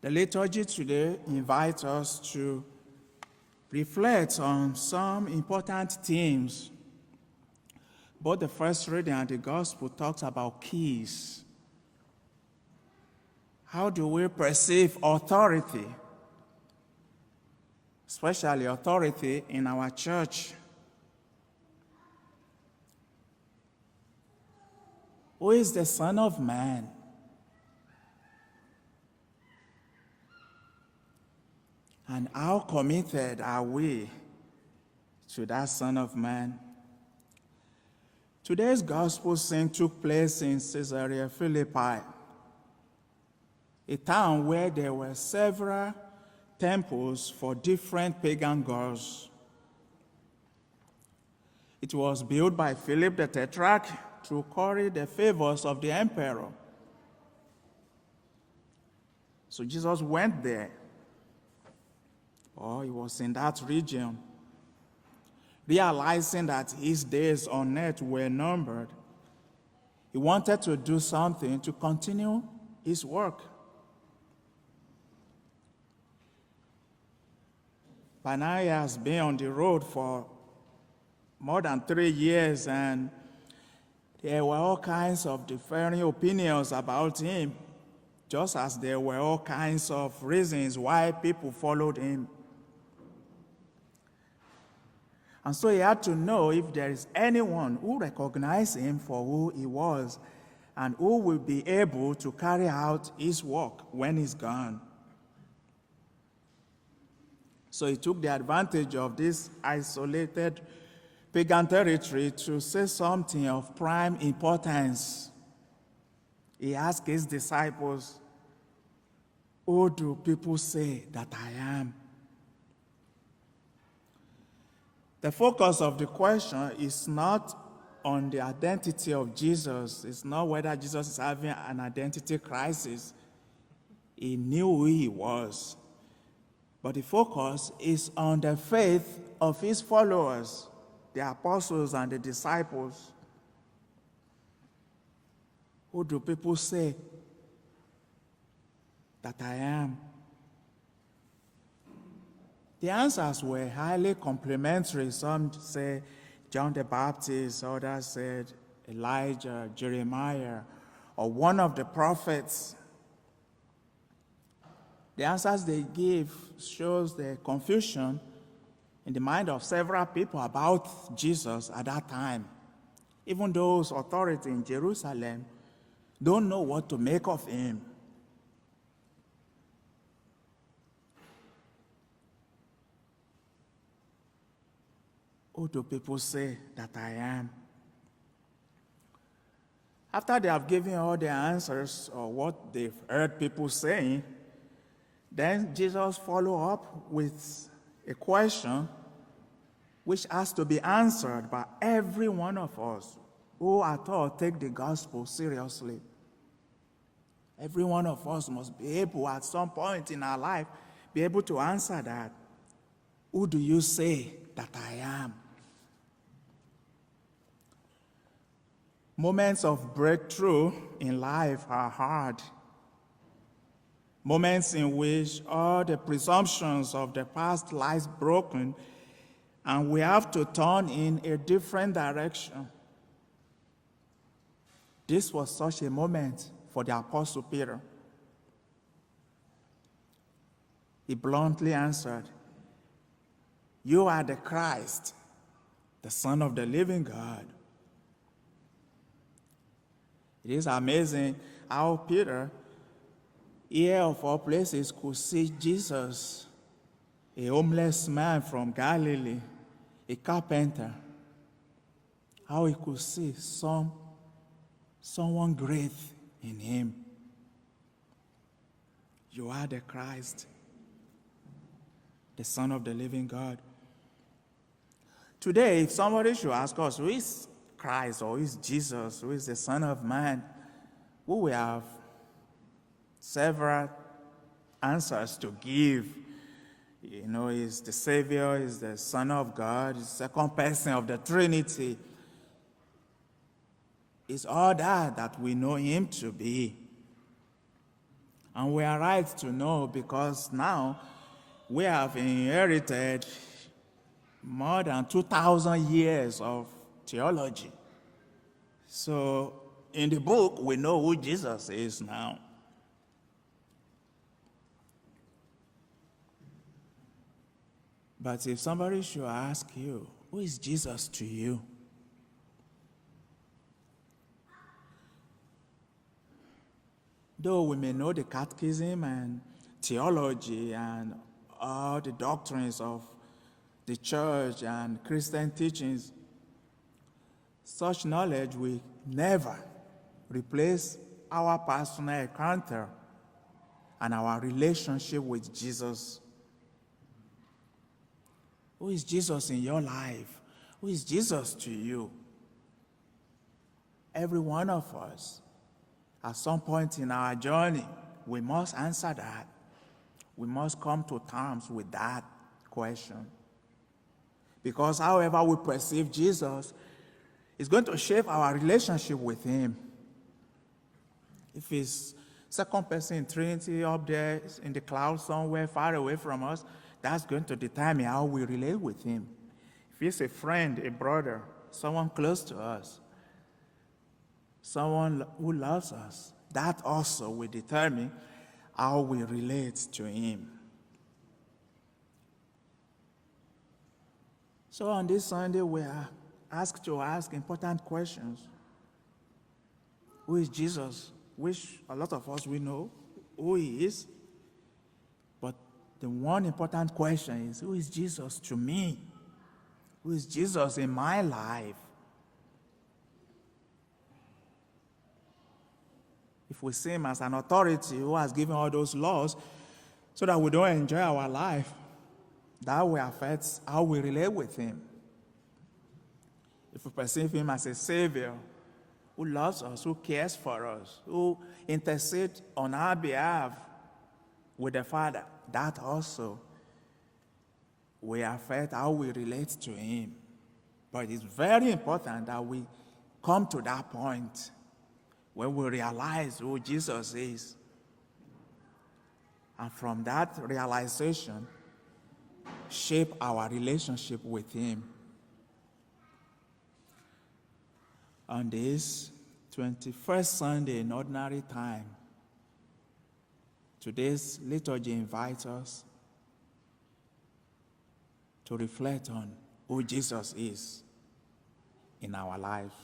The liturgy today invites us to reflect on some important themes. Both the first reading and the gospel talks about keys. How do we perceive authority, especially authority in our church? Who is the Son of Man? And how committed are we to that Son of Man? Today's gospel scene took place in Caesarea Philippi, a town where there were several temples for different pagan gods. It was built by Philip the Tetrarch to curry the favors of the emperor. So Jesus went there, or he was in that region, realizing that his days on earth were numbered. He wanted to do something to continue his work. By now he has been on the road for more than 3 years, and there were all kinds of differing opinions about him, just as there were all kinds of reasons why people followed him. And so he had to know if there is anyone who recognizes him for who he was and who will be able to carry out his work when he's gone. So he took the advantage of this isolated pagan territory to say something of prime importance. He asked his disciples, "Who do people say that I am?" The focus of the question is not on the identity of Jesus. It's not whether Jesus is having an identity crisis. He knew who he was. But the focus is on the faith of his followers, the apostles and the disciples. Who do people say that I am? The answers were highly complimentary. Some say John the Baptist, others said Elijah, Jeremiah, or one of the prophets. The answers they gave shows the confusion in the mind of several people about Jesus at that time. Even those authorities in Jerusalem don't know what to make of him. Who do people say that I am? After they have given all the answers or what they've heard people saying, then Jesus followed up with a question which has to be answered by every one of us who at all take the gospel seriously. Every one of us must be able at some point in our life be able to answer that. Who do you say that I am? Moments of breakthrough in life are hard. Moments in which all the presumptions of the past lies broken, and we have to turn in a different direction. This was such a moment for the Apostle Peter. He bluntly answered, "You are the Christ, the Son of the living God." It is amazing how Peter, here of all places, could see Jesus, a homeless man from Galilee, a carpenter, how he could see someone great in him. You are the Christ, the Son of the living God. Today, if somebody should ask us, who is Christ or who is Jesus, who is the Son of Man, we will have several answers to give. You know, he's the Savior, he's the Son of God, he's the second person of the Trinity. It's all that we know him to be. And we are right to know because now we have inherited more than 2,000 years of theology. So in the book, we know who Jesus is now. But if somebody should ask you, who is Jesus to you? Though we may know the catechism and theology and all the doctrines of the church and Christian teachings, such knowledge will never replace our personal encounter and our relationship with Jesus. Who is Jesus in your life? Who is Jesus to you? Every one of us, at some point in our journey, we must answer that. We must come to terms with that question. Because however we perceive Jesus, it's going to shape our relationship with him. If he's second person in Trinity up there in the cloud somewhere far away from us, that's going to determine how we relate with him. If he's a friend, a brother, someone close to us, someone who loves us, that also will determine how we relate to him. So on this Sunday, we are asked to ask important questions. Who is Jesus? Which a lot of us we know who he is. But the one important question is, who is Jesus to me? Who is Jesus in my life? If we see him as an authority who has given all those laws so that we don't enjoy our life, that will affect how we relate with him. If we perceive him as a savior who loves us, who cares for us, who intercedes on our behalf with the Father, that also will affect how we relate to him. But it's very important that we come to that point when we realize who Jesus is. And from that realization, shape our relationship with him. On this 21st Sunday in ordinary time, today's liturgy invites us to reflect on who Jesus is in our lives.